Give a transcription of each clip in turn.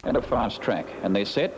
and a fast track. And they're set.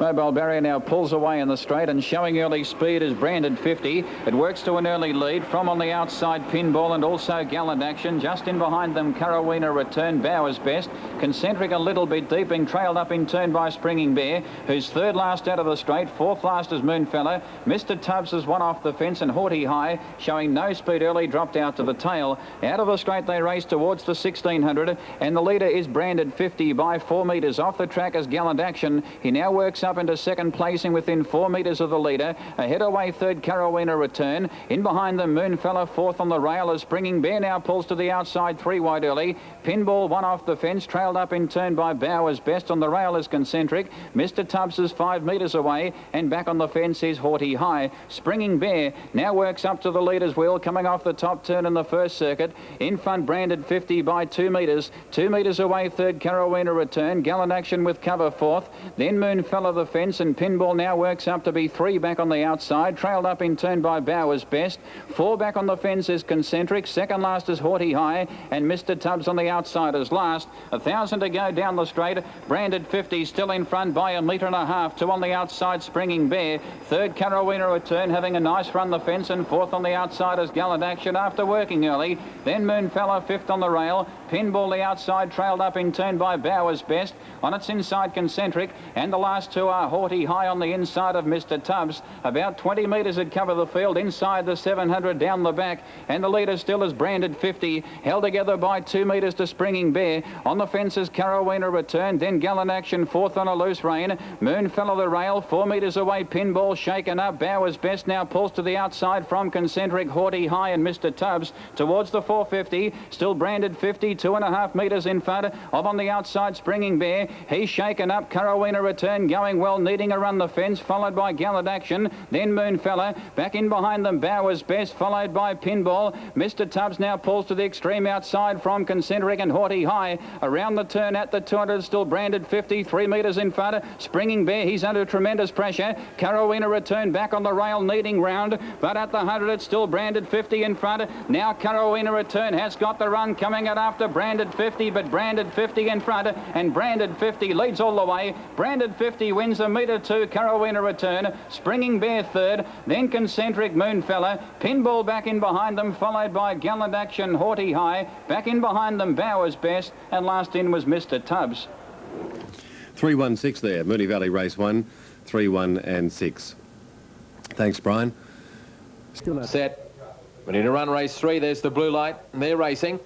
Mobile Barrier now pulls away in the straight and showing early speed is Branded 50. It works to an early lead from on the outside Pinball and also Gallant Action. Just in behind them Carowena Return, Bowers Best. Concentric a little bit deep, being trailed up in turn by Springing Bear, who's third last out of the straight. Fourth last is Moonfella. Mr. Tubbs has one off the fence and Haughty High showing no speed early, dropped out to the tail. Out of the straight they race towards the 1600 and the leader is Branded 50 by 4 metres. Off the track is Gallant Action. He now works up into second, placing within 4 metres of the leader. Ahead away third Carowena Return. In behind them Moonfella fourth on the rail as Springing Bear now pulls to the outside 3 wide early. Pinball one off the fence, trailed up in turn by Bowers Best. On the rail is Concentric. Mr. Tubbs is 5 metres away and back on the fence is Haughty High. Springing Bear now works up to the leader's wheel, coming off the top turn in the first circuit. In front Branded 50 by 2 metres. 2 metres away third Carowena Return. Gallant Action with cover fourth. Then Moonfella the fence and Pinball now works up to be 3 back on the outside, trailed up in turn by Bowers Best. 4 back on the fence is Concentric. Second last is Haughty High and Mr. Tubbs on the outside is last. 1,000 to go down the straight. Branded 50 still in front by 1.5 metres. 2 on the outside Springing Bear. Third Carowena Return having a nice run the fence, and fourth on the outside is Gallant Action after working early. Then Moonfella fifth on the rail. Pinball the outside, trailed up in turn by Bowers Best. On its inside Concentric, and the last two are Haughty High on the inside of Mr. Tubbs. About 20 metres had cover the field inside the 700 down the back, and the leader still is Branded 50, held together by 2 metres to Springing Bear. On the fences Carowena Return, then Gallant Action fourth on a loose rein. Moonfella the rail, 4 metres away Pinball shaken up. Bowers Best now pulls to the outside from Concentric, Haughty High and Mr. Tubbs towards the 450. Still Branded 50, 2.5 metres in front of on the outside Springing Bear. He's shaken up. Carowena Return going well, needing a run the fence, followed by Gallant Action. Then Moonfella. Back in behind them Bowers Best, followed by Pinball. Mr. Tubbs now pulls to the extreme outside from Concentric and Haughty High. Around the turn at the 200, still Branded 50, 3 metres in front. Springing Bear, he's under tremendous pressure. Carowena Return back on the rail, needing round, but at the 100 it's still Branded 50 in front. Now Carowena Return has got the run, coming out after Branded 50, but Branded 50 in front, and Branded 50 leads all the way. Branded 50 wins 1.2 metres. Carowena Return. Springing Bear third, then Concentric, Moonfella. Pinball back in behind them, followed by Gallant Action, Haughty High. Back in behind them Bowers Best, and last in was Mr. Tubbs. 3-1-6 there, Moonee Valley Race 1, 3-1 and 6. Thanks, Brian. Still set. We need to run race 3. There's the blue light, and they're racing.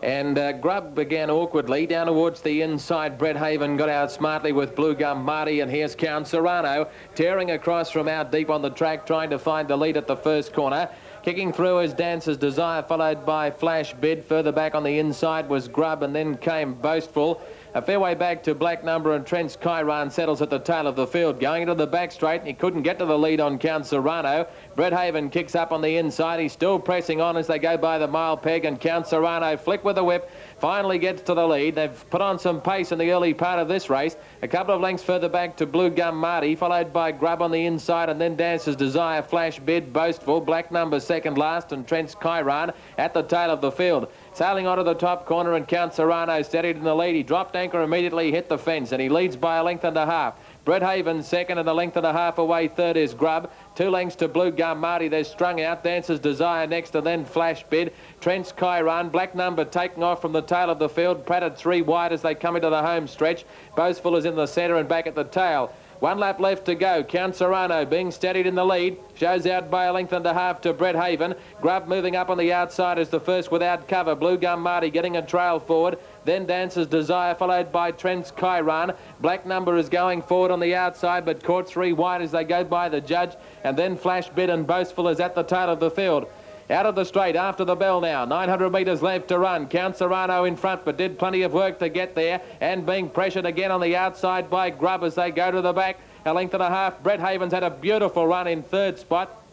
And Grub began awkwardly down towards the inside. Brett Haven got out smartly with Blue Gum Marty, and here's Count Serrano tearing across from out deep on the track, trying to find the lead at the first corner. Kicking through is Dancer's Desire, followed by Flash Bid. Further back on the inside was Grub, and then came Boastful. A fair way back to Black Number, and Trent's Chiron settles at the tail of the field. Going into the back straight, and he couldn't get to the lead on Count Serrano. Brett Haven kicks up on the inside. He's still pressing on as they go by the mile peg, and Count Serrano, flick with the whip, finally gets to the lead. They've put on some pace in the early part of this race. A couple of lengths further back to Blue Gum Marty, followed by Grub on the inside, and then Dancer's Desire, Flash Bid, Boastful, Black Number second last, and Trent's Chiron at the tail of the field. Sailing onto the top corner, and Count Serrano steadied in the lead. He dropped anchor immediately, hit the fence, and he leads by 1.5 lengths. Brett Haven second, and 1.5 lengths away third is Grub. 2 lengths to Blue Gum Marty. They're strung out. Dancer's Desire next, and then Flash Bid. Trent's Chiron. Black Number taking off from the tail of the field. Pratt at 3 wide as they come into the home stretch. Boastful is in the centre and back at the tail. 1 lap left to go. Count Serrano being steadied in the lead. Shows out by 1.5 lengths to Brett Haven. Grub moving up on the outside as the first without cover. Blue Gum Marty getting a trail forward. Then Dancer's Desire, followed by Trent's Chiron. Black Number is going forward on the outside, but caught 3 wide as they go by the judge. And then Flash Bid and Boastful is at the tail of the field. Out of the straight after the bell now. 900 metres left to run. Count Serrano in front, but did plenty of work to get there, and being pressured again on the outside by Grub as they go to the back. 1.5 lengths. Brett Haven's had a beautiful run in third spot.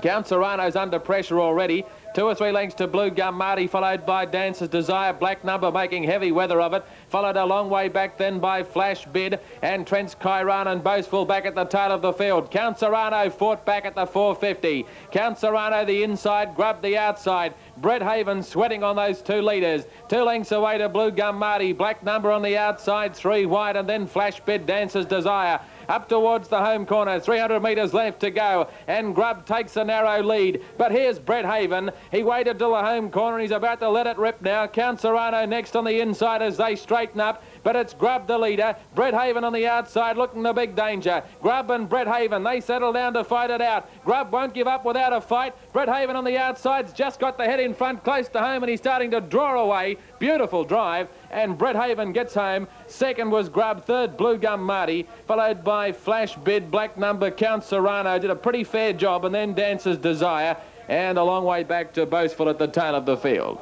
Count Serrano's under pressure already. 2 or 3 lengths to Blue Gum Marty, followed by Dancer's Desire. Black Number making heavy weather of it. Followed a long way back then by Flash Bid, and Trent's Chiron and Boastful back at the tail of the field. Count Serrano fought back at the 450. Count Serrano the inside, Grub the outside. Brett Haven sweating on those 2 leaders. 2 lengths away to Blue Gum Marty. Black Number on the outside, 3 wide, and then Flash Bed Dancer's Desire. Up towards the home corner, 300 metres left to go, and Grubb takes a narrow lead. But here's Brett Haven. He waited till the home corner, and he's about to let it rip now. Count Serrano next on the inside as they straighten up, but it's Grubb the leader. Brett Haven on the outside looking the big danger. Grubb and Brett Haven, they settle down to fight it out. Grubb won't give up without a fight. Brett Haven on the outside's just got the head in front close to home, and he's starting to draw away. Beautiful drive, and Brett Haven gets home. Second was Grubb, third Blue Gum Marty, followed by Flash Bid, Black Number, Count Serrano. Did a pretty fair job, and then Dancer's Desire, and a long way back to Boastful at the tail of the field.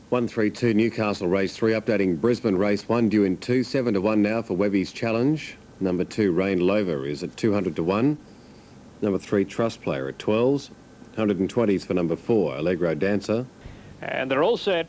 132 Newcastle race 3, updating Brisbane race 1, due in 2, 7 to 1 now for Webby's Challenge. Number 2 Rain Lover is at 200 to 1. Number 3 Trust Player at 12s. 120s for number 4 Allegro Dancer. And they're all set.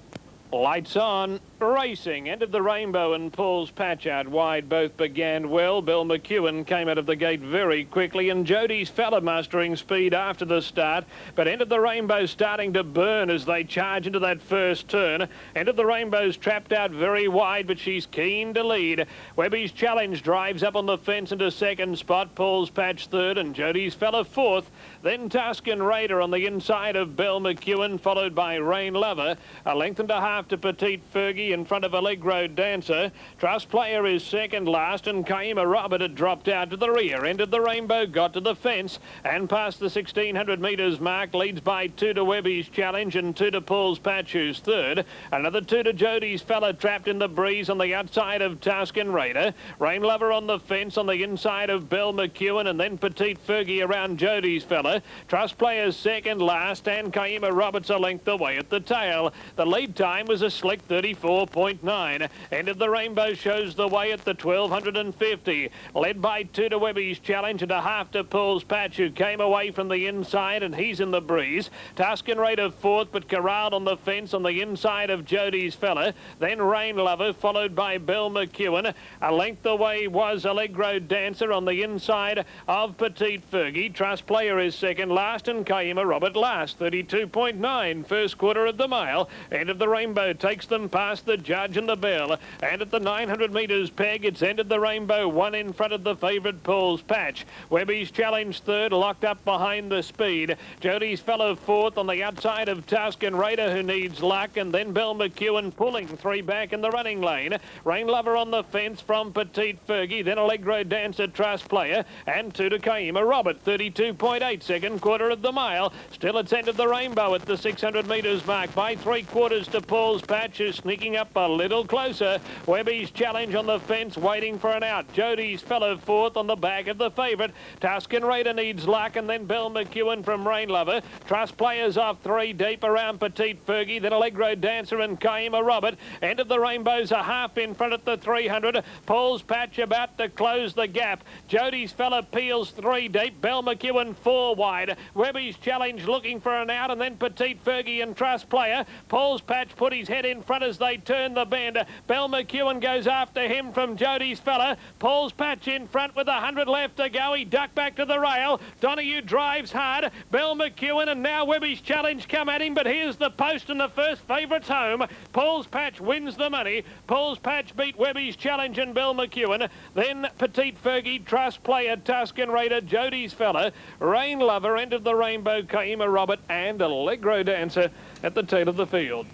Lights on, racing, end of the rainbow, and Paul's Patch out wide. Both began well. Bill McEwen came out of the gate very quickly, and Jody's Fella mastering speed after the start. But End of the Rainbow starting to burn as they charge into that first turn. End of the Rainbow's trapped out very wide, but she's keen to lead. Webby's Challenge drives up on the fence into second spot. Paul's Patch third, and Jody's Fella fourth. Then Tuscan Raider on the inside of Bill McEwen, followed by Rain Lover. A length and a half to Petite Fergie in front of Allegro Dancer. Trust Player is second last, and Kaima Robert had dropped out to the rear. End of the Rainbow got to the fence and past the 1600 metres mark. Leads by 2 to Webby's Challenge and 2 to Paul's Patch, who's third. Another 2 to Jody's Fella trapped in the breeze on the outside of Tuscan Raider. Rain Lover on the fence on the inside of Bill McEwen, and then Petite Fergie around Jody's Fella. Trust Player's second last, and Kaima Roberts a length away at the tail. The lead time was a slick 34.9. End of the Rainbow shows the way at the 1250. Led by 2 to Webby's Challenge and a half to Paul's Patch, who came away from the inside, and he's in the breeze. Tuscan Raider fourth, but corralled on the fence on the inside of Jody's Fella. Then Rain Lover, followed by Bill McEwen. A length away was Allegro Dancer on the inside of Petite Fergie. Trust Player is second last, and Kaima Robert last. 32.9, first quarter of the mile. End of the Rainbow takes them past the Judge and the Bell, and at the 900 metres peg, it's End of the Rainbow, 1 in front of the favourite Paul's Patch. Webby's Challenge third, locked up behind the speed. Jody's Fellow fourth on the outside of Tuscan Raider, who needs luck, and then Bill McEwen pulling 3 back in the running lane. Rain Lover on the fence from Petite Fergie, then Allegro Dancer, Trust Player, and 2 to Kaima Robert. 32.8, second quarter of the mile. Still it's End of the Rainbow at the 600 metres mark by 3/4 to Paul's Patch, is sneaking up a little closer. Webby's Challenge on the fence, waiting for an out. Jody's Fellow fourth on the back of the favourite. Tuscan Raider needs luck, and then Bill McEwen from Rain Lover. Trust Players off 3 deep around Petite Fergie, then Allegro Dancer and Kaima Robert. End of the Rainbow's a half in front at the 300. Paul's Patch about to close the gap. Jody's Fella peels 3 deep. Bill McEwen 4 wide. Webby's Challenge looking for an out, and then Petite Fergie and Trust Player. Paul's Patch put his head in front as they turn the bend. Bill McEwen goes after him from Jody's Fella. Paul's Patch in front with 100 left to go. He ducked back to the rail. Donahue drives hard. Bill McEwen, and now Webby's Challenge come at him, but here's the post, and the first favourite's home. Paul's Patch wins the money. Paul's Patch beat Webby's Challenge and Bill McEwen. Then Petite Fergie, Trust Player, Tuscan Raider, Jody's Fella, Rain Lover, End of the Rainbow, Kaima Robert, and Allegro Dancer at the tail of the field.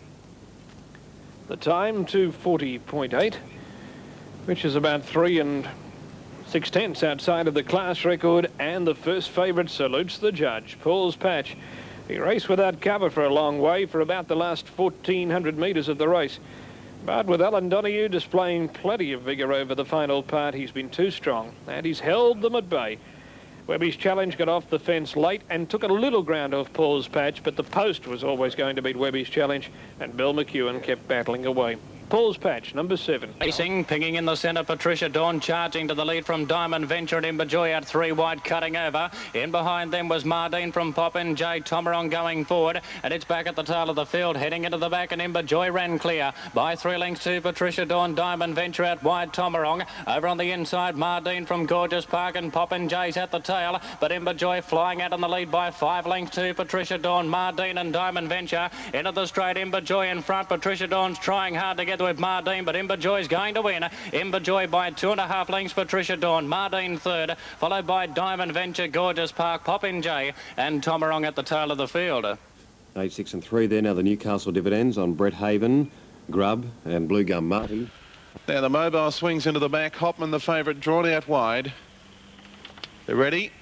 The time 2:40.8, which is about 3 6/10 outside of the class record, and the first favourite salutes the judge, Paul's Patch. He raced without cover for a long way for about the last 1,400 metres of the race. But with Alan Donahue displaying plenty of vigour over the final part, he's been too strong, and he's held them at bay. Webby's Challenge got off the fence late and took a little ground off Paul's Patch, but the post was always going to beat Webby's Challenge, and Bill McEwen kept battling away. Paul's Patch, number 7. Racing, pinging in the centre, Patricia Dawn charging to the lead from Diamond Venture and Imberjoy out 3 wide, cutting over. In behind them was Mardine from Poppin, J. Tomerong going forward, and it's back at the tail of the field, heading into the back, and Imberjoy ran clear by 3 lengths to Patricia Dawn. Diamond Venture out wide, Tomerong. Over on the inside, Mardine from Gorgeous Park, and Poppin J's at the tail, but Imberjoy flying out in the lead by 5 lengths to Patricia Dawn. Mardine and Diamond Venture into the straight, Imberjoy in front. Patricia Dawn's trying hard to get with Mardine, but Imberjoy's going to win. Imberjoy by 2.5 lengths, Patricia Dawn. Mardine third, followed by Diamond Venture, Gorgeous Park, Poppin J, and Tomerong at the tail of the field. 8, 6 and 3 there. Now the Newcastle dividends on Brett Haven, Grubb and Blue Gum Marty. Now the Mobile swings into the back. Hopman, the favourite, drawn out wide. They're ready.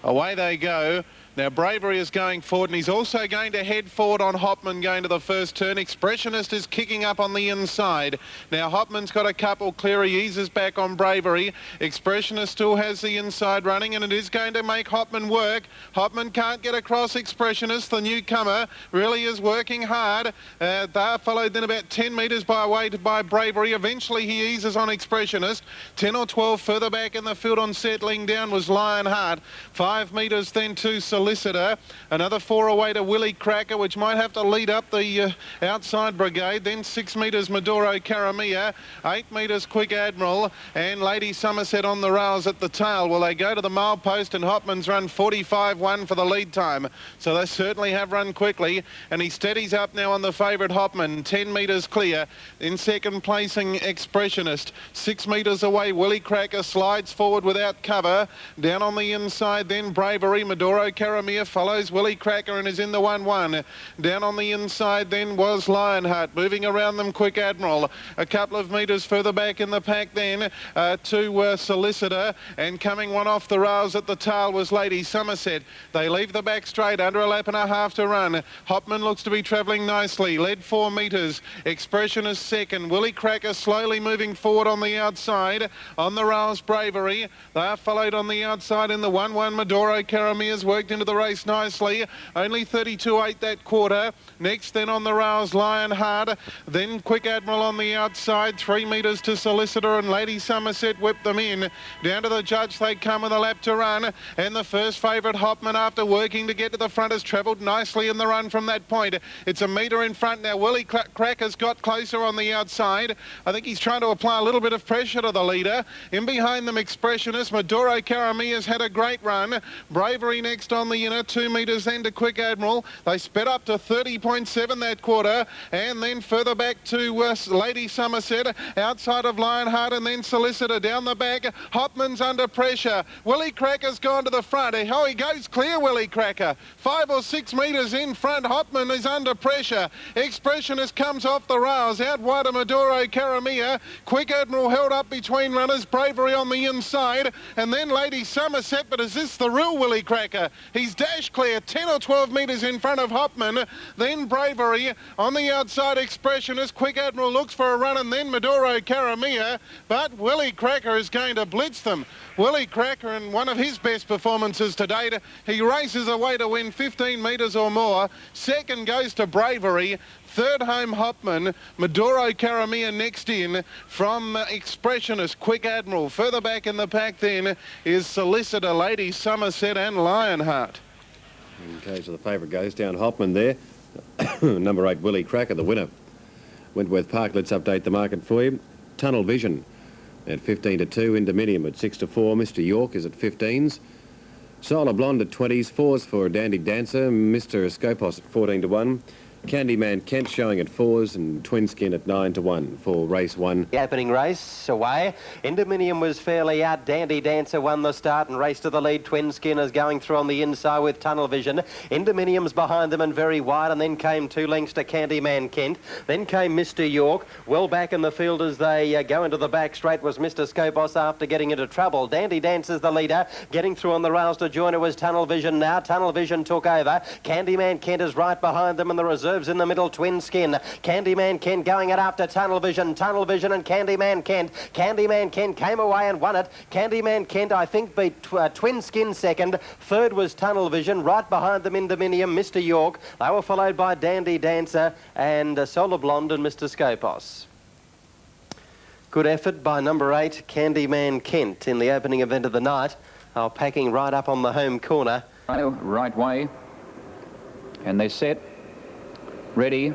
Away they go. Now Bravery is going forward, and he's also going to head forward on Hopman going to the first turn. Expressionist is kicking up on the inside. Now Hopman's got a couple clear. He eases back on Bravery. Expressionist still has the inside running, and it is going to make Hopman work. Hopman can't get across Expressionist. The newcomer really is working hard. They're followed then about 10 metres by Bravery. Eventually he eases on Expressionist. 10 or 12 further back in the field on settling down was Lionheart. 5 metres then to Solicitor. Another 4 away to Willie Cracker, which might have to lead up the outside brigade. Then 6 metres Maduro Caramia, 8 metres Quick Admiral, and Lady Somerset on the rails at the tail. Well, they go to the mile post, and Hopman's run 45.1 for the lead time. So they certainly have run quickly, and he steadies up now on the favourite Hopman, 10 metres clear. In second placing Expressionist, 6 metres away Willie Cracker slides forward without cover. Down on the inside then Bravery, Maduro Caramia follows Willie Cracker and is in the 1-1. Down on the inside then was Lionheart. Moving around them Quick Admiral. A couple of metres further back in the pack then to Solicitor, and coming one off the rails at the tail was Lady Somerset. They leave the back straight, under a lap and a half to run. Hopman looks to be travelling nicely. Led 4 metres. Expressionist second. Willie Cracker slowly moving forward on the outside. On the rails Bravery. They are followed on the outside in the 1-1. Maduro Caramia's worked into the race nicely. Only 32.8 that quarter. Next then on the rails Lionheart. Then Quick Admiral on the outside. 3 metres to Solicitor, and Lady Somerset whipped them in. Down to the judge they come with a lap to run. And the first favourite Hopman, after working to get to the front, has travelled nicely in the run from that point. It's a metre in front now. Willie Cracker's got closer on the outside. I think he's trying to apply a little bit of pressure to the leader. In behind them Expressionist. Maduro Caramia's had a great run. Bravery next on the inner, 2 metres then to Quick Admiral. They sped up to 30.7 that quarter, and then further back to Lady Somerset, outside of Lionheart, and then Solicitor down the back. Hopman's under pressure. Willie Cracker's gone to the front. Oh, he goes clear, Willie Cracker. 5 or 6 metres in front. Hopman is under pressure. Expressionist comes off the rails. Out wide of Maduro Caramia. Quick Admiral held up between runners. Bravery on the inside, and then Lady Somerset. But is this the real Willie Cracker? He's dashed clear, 10 or 12 metres in front of Hopman. Then Bravery on the outside. Expressionist. Quick Admiral looks for a run, and then Maduro Caramia. But Willie Cracker is going to blitz them. Willie Cracker, in one of his best performances to date, he races away to win 15 metres or more. Second goes to Bravery. Third home Hopman. Maduro Caramia next in from Expressionist. Quick Admiral. Further back in the pack then is Solicitor, Lady Somerset and Lionheart. Okay, so the favourite goes down Hopman there. Number 8, Willie Cracker, the winner. Wentworth Park, let's update the market for you. Tunnel Vision at 15 to 2. Indominium at 6 to 4. Mr. York is at 15s. Solar Blonde at 20s. 4s for Dandy Dancer. Mr. Scopos at 14 to 1. Candyman Kent showing at 4s, and Twin Skin at 9 to 1 for race 1. The opening race away. Indominium was fairly out. Dandy Dancer won the start and raced to the lead. Twin Skin is going through on the inside with Tunnel Vision. Indominium's behind them and very wide, and then came 2 lengths to Candyman Kent. Then came Mr. York. Well back in the field as they go into the back straight was Mr. Scopos after getting into trouble. Dandy Dancer's the leader. Getting through on the rails to join her was Tunnel Vision now. Tunnel Vision took over. Candyman Kent is right behind them, and the reserve Reserves in the middle, Twin Skin. Candyman Kent going it after Tunnel Vision and Candyman Kent. Candyman Kent came away and won it. Candyman Kent, I think, beat Twin Skin second. Third was Tunnel Vision. Right behind them, Indominium, Mr. York. They were followed by Dandy Dancer and Solar Blonde and Mr. Scopos. Good effort by number 8, Candyman Kent, in the opening event of the night. They were packing right up on the home corner. Right way. And they're set. Ready.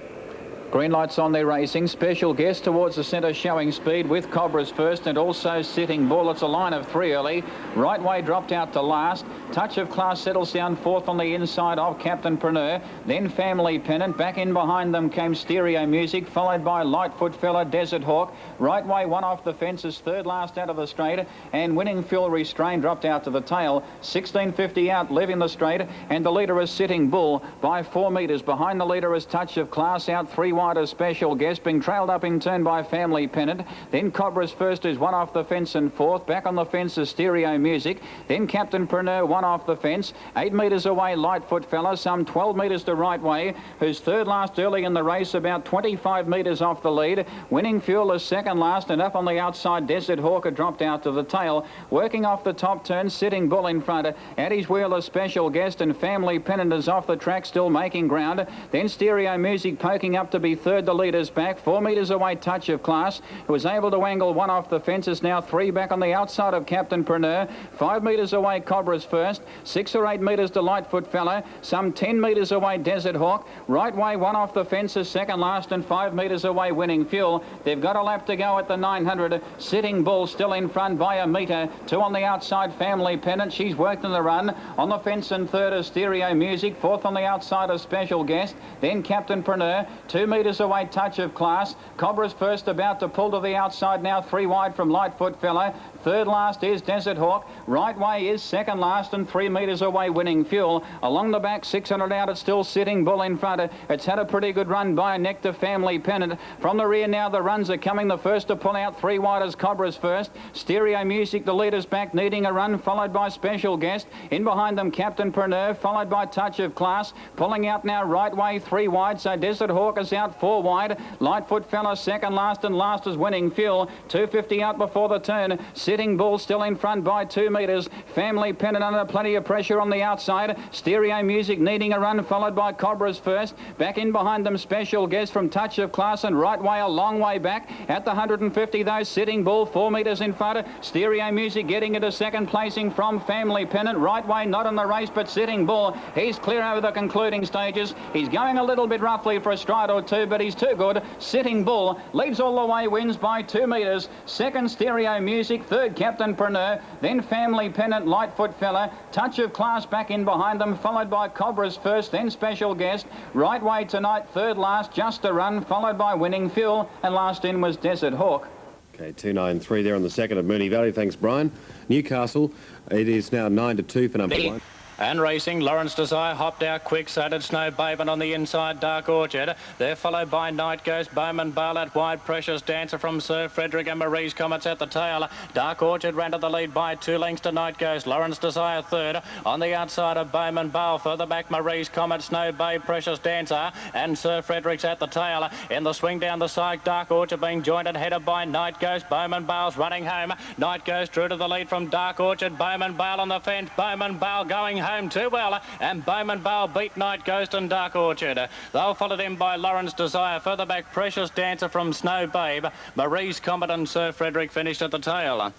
Green lights on, they're racing. Special guest towards the centre, showing speed with Cobras first and also Sitting Bull. It's a line of 3 early. Right way dropped out to last. Touch of Class settles down fourth on the inside of Captain Preneur. Then Family Pennant. Back in behind them came Stereo Music, followed by Lightfoot Fella, Desert Hawk. Right way, one off the fences, third last out of the straight. And Winning Fuel Restrained dropped out to the tail. 16.50 out, leaving the straight. And the leader is Sitting Bull by 4 metres. Behind the leader is Touch of Class, out 3 wide as Special Guest, being trailed up in turn by Family Pennant. Then Cobras first is one off the fence and fourth. Back on the fence is Stereo Music. Then Captain Preneur, one off the fence. 8 metres away, Lightfoot Fella, some 12 metres to Right Way, who's third last early in the race, about 25 metres off the lead. Winning Fuel is second last, and up on the outside, Desert Hawker dropped out to the tail. Working off the top turn, Sitting Bull in front. At his wheel, a Special Guest, and Family Pennant is off the track, still making ground. Then Stereo Music poking up to be third, the leader's back. 4 metres away, Touch of Class, who was able to angle one off the fences. Now 3 back on the outside of Captain Preneur. 5 metres away, Cobras first. 6 or 8 metres to Lightfoot Fella. Some 10 metres away, Desert Hawk. Right way, one off the fences, second last, and 5 metres away, Winning Fuel. They've got a lap to go at the 900. Sitting Bull still in front by a metre. 2 on the outside, Family Pennant. She's worked in the run. On the fence and third is Stereo Music. Fourth on the outside is Special Guest. Then Captain Preneur. 2 metres away, Touch of Class. Cobras first, about to pull to the outside now, 3 wide from Lightfoot Fella. Third last is Desert Hawk. Right way is second last, and 3 metres away, Winning Fuel. Along the back, 600 out, it's still Sitting Bull in front. It's had a pretty good run by Nectar Family Pennant. From the rear now, the runs are coming. The first to pull out, 3 wide as Cobras first. Stereo Music, the leader's back, needing a run, followed by Special Guest. In behind them, Captain Preneur, followed by Touch of Class. Pulling out now, right way, 3 wide, so Desert Hawk is out 4 wide. Lightfoot Fella second last, and last is Winning Fuel. 2.50 out before the turn. Sitting Bull still in front by 2 metres. Family Pennant under plenty of pressure on the outside. Stereo Music needing a run, followed by Cobras first. Back in behind them, Special Guest from Touch of Class, and Right way a long way back. At the 150 though, Sitting Bull 4 metres in front. Stereo Music getting into second placing from Family Pennant. Right way not in the race, but Sitting Bull, he's clear over the concluding stages. He's going a little bit roughly for a stride or two, but he's too good. Sitting Bull leads all the way, wins by 2 metres. Second, Stereo Music. Third, Captain Preneur. Then Family Pennant, Lightfoot Fella. Touch of Class back in behind them, followed by Cobras first, then Special Guest. Right way tonight, third last, just a run, followed by Winning Fuel, and last in was Desert Hawk. Okay, 2.93 there on the second of Moonee Valley. Thanks, Brian. Newcastle, it is now 9-2 for number 1. And racing, Lawrence Desire hopped out quick, so did Snow Babe, and on the inside, Dark Orchard. They're followed by Night Ghost, Bowman Barlett, Wide Precious Dancer from Sir Frederick, and Marie's Comets at the tail. Dark Orchard ran to the lead by 2 lengths to Night Ghost. Lawrence Desire third. On the outside of Bowman Barl, further back, Marie's Comet, Snow Babe, Precious Dancer, and Sir Frederick's at the tail. In the swing down the side, Dark Orchard being joined and headed by Night Ghost. Bowman Barl's running home. Night Ghost drew to the lead from Dark Orchard. Bowman Barl on the fence. Bowman Barl going home too well. And Bowman Barl beat Night Ghost and Dark Orchard. They'll follow them by Lawrence Desire. Further back, Precious Dancer from Snow Babe. Marie's Comet and Sir Frederick finished at the tail.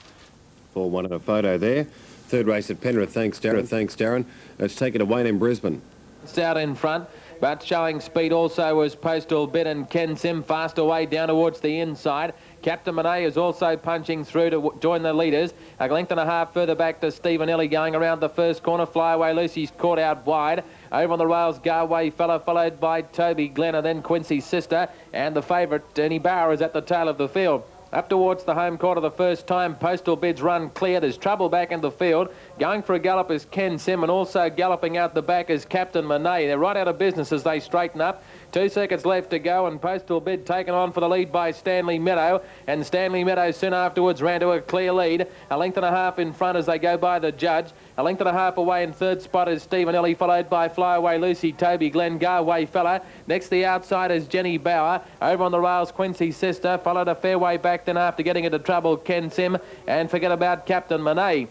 4-1 in a photo there. Third race at Penrith. Thanks, Darren. Let's take it to Wayne in Brisbane. It's out in front. But showing speed also was Postal Bid and Ken Sim fast away down towards the inside. Captain Monet is also punching through to join the leaders. A length and a half further back to Stephen Ellie going around the first corner. Flyaway Lucy's caught out wide. Over on the rails, Garway Fella, followed by Toby Glenn and then Quincy's sister. And the favourite, Denny Bauer, is at the tail of the field. Up towards the home quarter the first time, Postal Bid's run clear. There's trouble back in the field. Going for a gallop is Ken Sim, and also galloping out the back is Captain Monet. They're right out of business as they straighten up. 2 seconds left to go, and Postal Bid taken on for the lead by Stanley Meadow. And Stanley Meadow soon afterwards ran to a clear lead. A length and a half in front as they go by the judge. A length and a half away in third spot is Stephen Ellie, followed by Flyaway Lucy, Toby Glen, Garway Fella. Next the outside is Jenny Bauer. Over on the rails, Quincy Sister, followed a fair way back then after getting into trouble, Ken Sim, and forget about Captain Monet.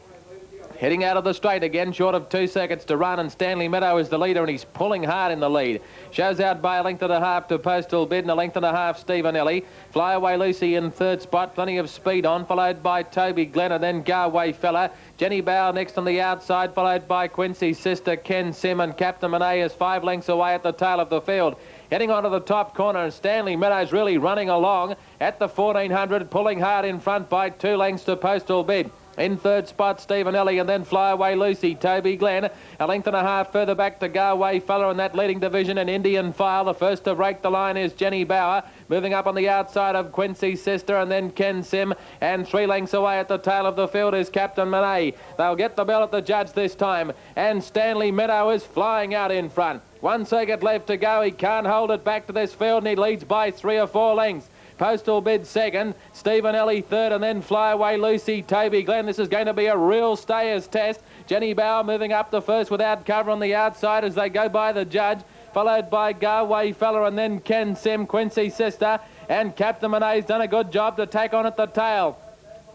Heading out of the straight again, short of 2 seconds to run, and Stanley Meadow is the leader, and he's pulling hard in the lead. Shows out by a length and a half to Postal Bid, and a length and a half Stephen Ellie. Flyaway Lucy in third spot, plenty of speed on, followed by Toby Glen, and then Garway Fella. Jenny Bauer next on the outside, followed by Quincy's sister, Ken Sim, and Captain Monet is 5 lengths away at the tail of the field. Heading onto the top corner, and Stanley Meadows really running along at the 1400, pulling hard in front by 2 lengths to Postal Bid. In third spot, Stephen Ellie, and then Flyaway Lucy, Toby Glen. A length and a half further back to Garway Fella in that leading division, and Indian File. The first to break the line is Jenny Bauer. Moving up on the outside of Quincy's sister, and then Ken Sim. And 3 lengths away at the tail of the field is Captain Monet. They'll get the bell at the judge this time. And Stanley Meadow is flying out in front. 1 second left to go. He can't hold it back to this field, and he leads by 3 or 4 lengths. Postal Bid second, Stephen Ellie third, and then Flyaway Lucy, Toby Glen. This is going to be a real stayers test. Jenny Bauer moving up the first without cover on the outside as they go by the judge, followed by Garway Fella, and then Ken Sim, Quincy's sister, and Captain Monet's done a good job to take on at the tail.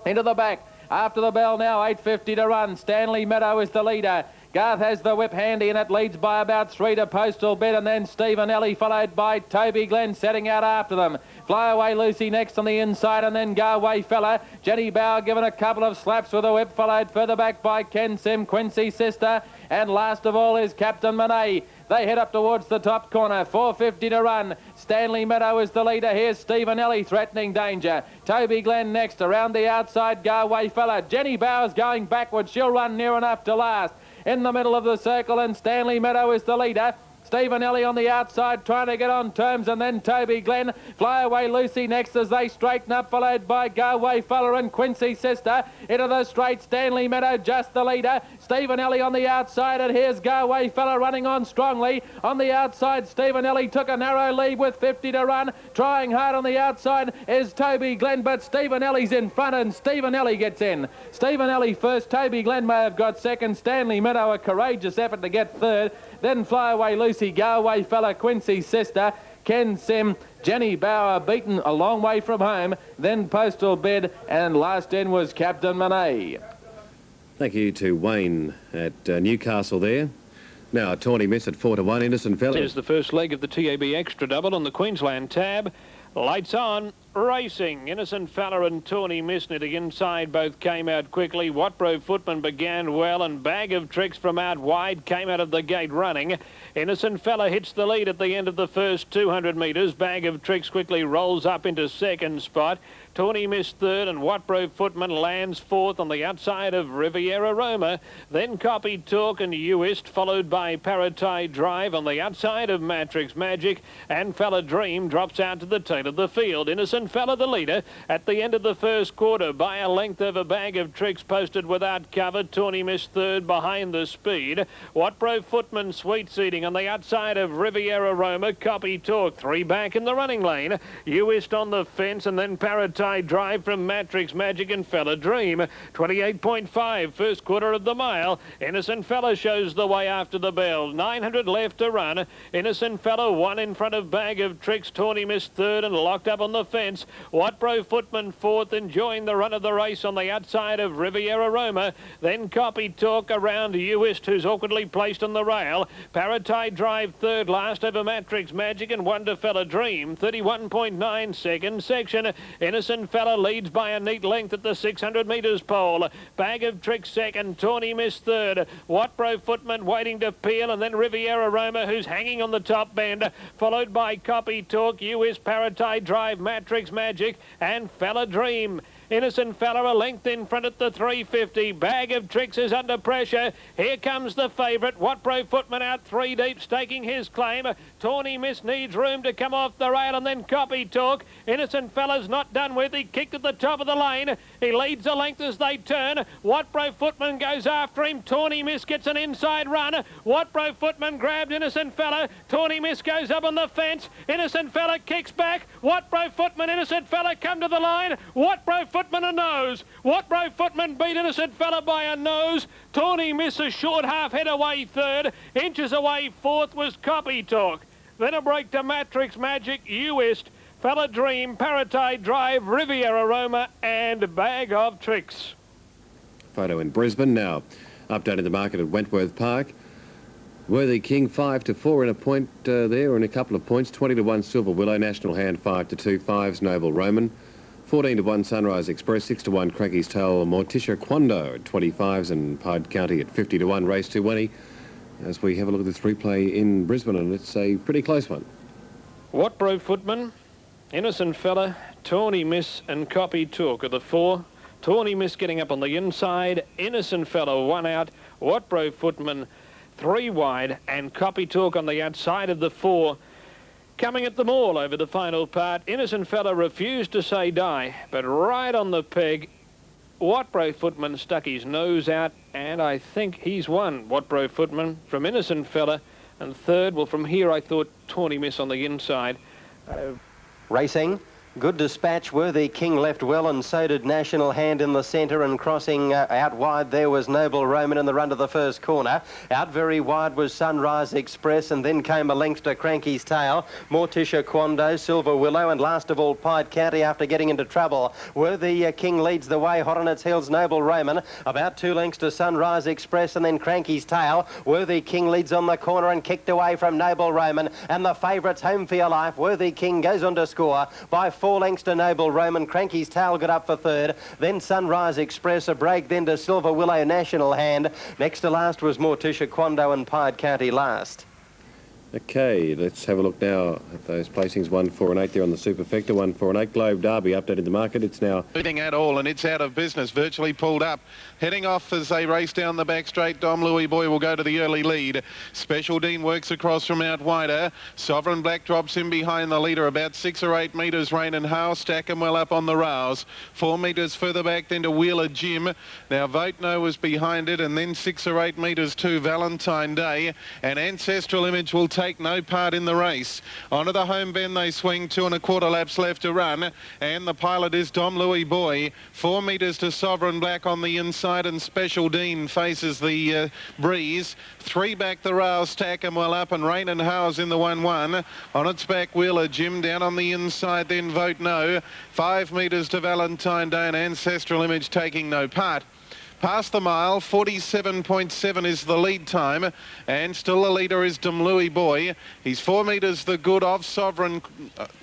Into the back, after the bell now, 8:50 to run. Stanley Meadow is the leader. Garth has the whip handy, and it leads by about 3 to Postal Bid, and then Stephen Ellie, followed by Toby Glen, setting out after them. Flyaway Lucy next on the inside, and then Garway Fella. Jenny Bauer given a couple of slaps with a whip, followed further back by Ken Sim, Quincy's sister, and last of all is Captain Monet. They head up towards the top corner, 4:50 to run. Stanley Meadow is the leader. Here's Stephen Ellie threatening danger. Toby Glen next, around the outside, Garway Fella. Jenny Bauer's going backwards. She'll run near enough to last. In the middle of the circle, and Stanley Meadow is the leader. Stephen Ellie on the outside trying to get on terms, and then Toby Glen. Flyaway Lucy next as they straighten up, followed by Garway Fella and Quincy's sister. Into the straight, Stanley Meadow just the leader. Stephen Ellie on the outside, and here's Garway Fella running on strongly. On the outside, Stephen Ellie took a narrow lead with 50 to run. Trying hard on the outside is Toby Glen, but Stephen Ellie's in front, and Stephen Ellie gets in. Stephen Ellie first, Toby Glen may have got second. Stanley Meadow a courageous effort to get third. Then Flyaway Lucy, Garway Fella, Quincy's sister, Ken Sim, Jenny Bauer beaten a long way from home. Then Postal Bid, and last in was Captain Monet. Thank you to Wayne at Newcastle there. Now, a tawny miss at 4 to 1, Innocent Fella. Here's the first leg of the TAB Extra Double on the Queensland tab. Lights on, racing. Innocent Fella and Tawny Missnitty inside both came out quickly. Watbro Footman began well, and Bag of Tricks from out wide came out of the gate running. Innocent Fella hits the lead at the end of the first 200 metres. Bag of Tricks quickly rolls up into second spot. Tawny Miss third, and Watbro Footman lands fourth on the outside of Riviera Roma. Then Copy Talk and Uist, followed by Paratai Drive on the outside of Matrix Magic, and Fella Dream drops out to the tail of the field. Innocent Fella the leader at the end of the first quarter by a length over Bag of Tricks, posted without cover. Tawny Miss third behind the speed. Watbro Footman sweet seating on the outside of Riviera Roma. Copy Talk 3 back in the running lane. Uist on the fence, and then Paratai Drive from Matrix Magic and Fella Dream. 28.5 first quarter of the mile. Innocent Fella shows the way after the bell. 900 left to run. Innocent Fella 1 in front of Bag of Tricks. Tawny Miss third and locked up on the fence. Watbro Footman fourth, enjoying the run of the race on the outside of Riviera Roma. Then Copy Talk around Uist, who's awkwardly placed on the rail. Paratai Drive third last over Matrix Magic and Wonder Fella Dream. 31.9 second section. Innocent Fella leads by a neat length at the 600 metres pole. Bag of Tricks second, Tawny Miss third. Watbro Footman waiting to peel, and then Riviera Roma, who's hanging on the top bend, followed by Copy Talk, US Paratai Drive, Matrix Magic, and Fella Dream. Innocent Fella a length in front at the 350. Bag of Tricks is under pressure. Here comes the favourite. Watbro Footman out 3 deep, staking his claim. Tawny Miss needs room to come off the rail, and then Copy Talk. Innocent Fella's not done with. He kicked at the top of the lane. He leads a length as they turn. Watbro Footman goes after him. Tawny Miss gets an inside run. Watbro Footman grabbed Innocent Fella. Tawny Miss goes up on the fence. Innocent Fella kicks back. Watbro Footman, Innocent Fella come to the line. Watbro Footman Footman a nose. Watbro Footman beat Innocent Fella by a nose. Tawny Miss a short half head away third. Inches away fourth was Copy Talk. Then a break to Matrix Magic, Uist, Fella Dream, Paratide Drive, Riviera Roma and Bag of Tricks. Photo in Brisbane now. Updating the market at Wentworth Park. Worthy King 5-4 in a point there, and a couple of points. 20-1 Silver Willow, National Hand 5-2, 5's Noble Roman. 14-1 Sunrise Express, 6-1 Crankie's Tail, Morticia Quando at 25s, and Pied County at 50-1, race 220. As we have a look at this replay in Brisbane, and it's a pretty close one. Watbro Footman, Innocent Fella, Tawny Miss and Copy Talk are the four. Tawny Miss getting up on the inside, Innocent Fella 1 out, Watbro Footman 3 wide, and Copy Talk on the outside of the 4. Coming at them all over the final part. Innocent Fella refused to say die, but right on the peg, Watbro Footman stuck his nose out, and I think he's won. Watbro Footman from Innocent Fella, and third, well, from here I thought Tawny Miss on the inside. Racing. Good dispatch. Worthy King left well, and so did National Hand in the centre, and crossing out wide there was Noble Roman in the run to the first corner. Out very wide was Sunrise Express, and then came a length to Crankie's Tail, Morticia Quando, Silver Willow, and last of all Pied County after getting into trouble. Worthy King leads the way, hot on its heels Noble Roman, about 2 lengths to Sunrise Express, and then Crankie's Tail. Worthy King leads on the corner and kicked away from Noble Roman, and the favourites Home for Your Life. Worthy King goes on to score by 4 lengths to Noble Roman. Crankie's Tail got up for third. Then Sunrise Express, a break then to Silver Willow, National Hand. Next to last was Morticia Quando, and Pied County last. Okay, let's have a look now at those placings. 1, 4 and 8 there on the Superfecta. 1, 4 and 8. Globe Derby updated the market. It's now Moving at all, and it's out of business, virtually pulled up. Heading off as they race down the back straight. Dom Louis Boy will go to the early lead. Special Dean works across from out wider. Sovereign Black drops in behind the leader about 6 or 8 metres. Rain and Howe stack him well up on the rails. 4 metres further back then to Wheeler Jim. Now Vote No was behind it, and then 6 or 8 metres to Valentine Day. And Ancestral Image will take no part in the race. Onto the home bend they swing, 2 1/4 laps left to run, and the pilot is Dom Louis Boy. 4 metres to Sovereign Black on the inside, and Special Dean faces the breeze. 3 back the rail, stack him well up, and Rain and Howe's in the 1-1. On its back Wheeler Jim, down on the inside then Vote No. 5 metres to Valentine Day, and Ancestral Image taking no part. Past the mile, 47.7 is the lead time, and still the leader is Dom Louis Boy. He's 4 metres the good of Sovereign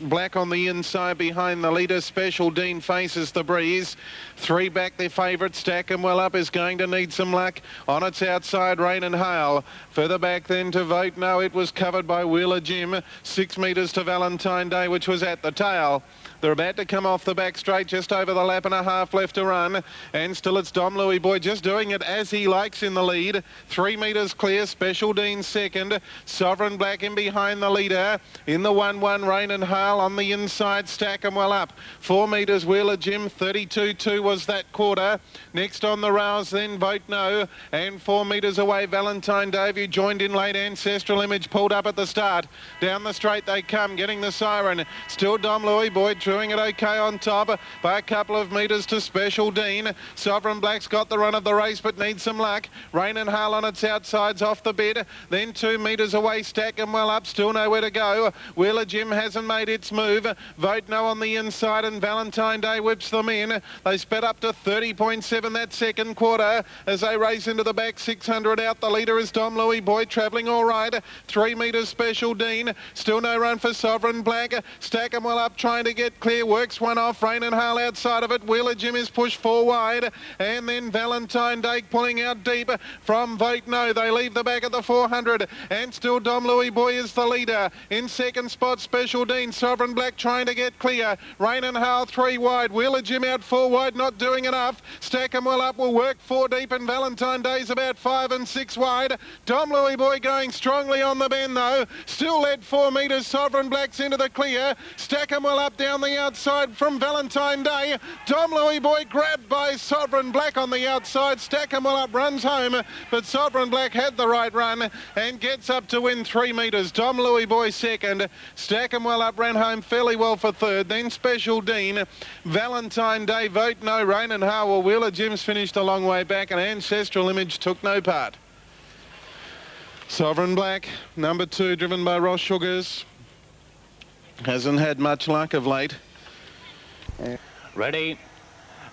Black on the inside behind the leader. Special Dean faces the breeze. 3 back their favourite, stack him well up, is going to need some luck. On its outside, Rain and Hail. Further back then to Vote No, it was covered by Wheeler Jim. 6 metres to Valentine Day, which was at the tail. They're about to come off the back straight, just over the lap and a half left to run, and still it's Dom Louis Boy just doing it as he likes in the lead. 3 metres clear, Special Dean second, Sovereign Black in behind the leader. In the 1-1, Rain and Hail on the inside, stack 'em well up. 4 metres Wheeler Jim, 32.2 was that quarter. Next on the rails then Vote No, and 4 metres away Valentine Day, who joined in late. Ancestral Image pulled up at the start. Down the straight they come, getting the siren. Still Dom Louis Boy doing it okay on top by a couple of metres to Special Dean. Sovereign Black's got the run of the race but needs some luck. Rain and Hail on its outsides off the bid. Then 2 metres away, stack 'em well up, still nowhere to go. Wheeler Jim hasn't made its move. Vote No on the inside, and Valentine Day whips them in. They sped up to 30.7 that second quarter as they race into the back 600 out. The leader is Dom Louis Boy, travelling all right. 3 metres Special Dean. Still no run for Sovereign Black. Stack 'em well up, trying to get clear, works one off. Rain and Hail outside of it. Wheeler Jim is pushed 4 wide, and then Valentine Day pulling out deep from Vote No. They leave the back at the 400, and still Dom Louis Boy is the leader. In second spot Special Dean. Sovereign Black trying to get clear. Rain and Hail 3 wide. Wheeler Jim out 4 wide, not doing enough. Stack 'em well up will work 4 deep, and Valentine Day's about 5 and 6 wide. Dom Louis Boy going strongly on the bend though. Still led 4 metres. Sovereign Black's into the clear. Stack 'em well up down the the outside from Valentine Day. Dom Louis Boy grabbed by Sovereign Black on the outside. Stackham Well Up runs home, but Sovereign Black had the right run and gets up to win 3 metres. Dom Louis Boy second. Stackham Well Up ran home fairly well for third. Then Special Dean, Valentine Day, Vote No Rain, and Harwell Wheeler Jim's finished a long way back, and Ancestral Image took no part. Sovereign Black, number 2, driven by Ross Sugars. Hasn't had much luck of late. Ready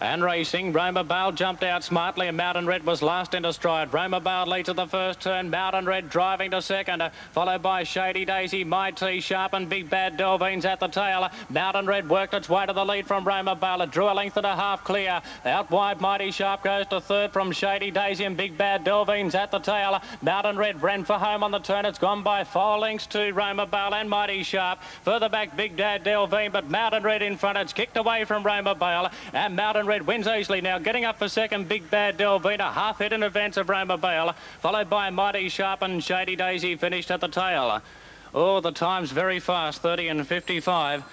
and racing. Roma Bale jumped out smartly, and Mountain Red was last into stride. Roma Bale leads at the first turn. Mountain Red driving to second, followed by Shady Daisy, My Tea Sharp, and Big Bad Delvine's at the tail. Mountain Red worked its way to the lead from Roma Bale. It drew a length and a half clear. Out wide, Mighty Sharp goes to third from Shady Daisy, and Big Bad Delvine's at the tail. Mountain Red ran for home on the turn. It's gone by 4 lengths to Roma Bale and Mighty Sharp. Further back, Big Dad Delvine, but Mountain Red in front. It's kicked away from Roma Bale, and Mountain Red wins easily now. Getting up for second, Big Bad Delvina, half hit in advance of Roma Bale, followed by Mighty Sharp, and Shady Daisy finished at the tail. Oh, the time's very fast, 30 and 55.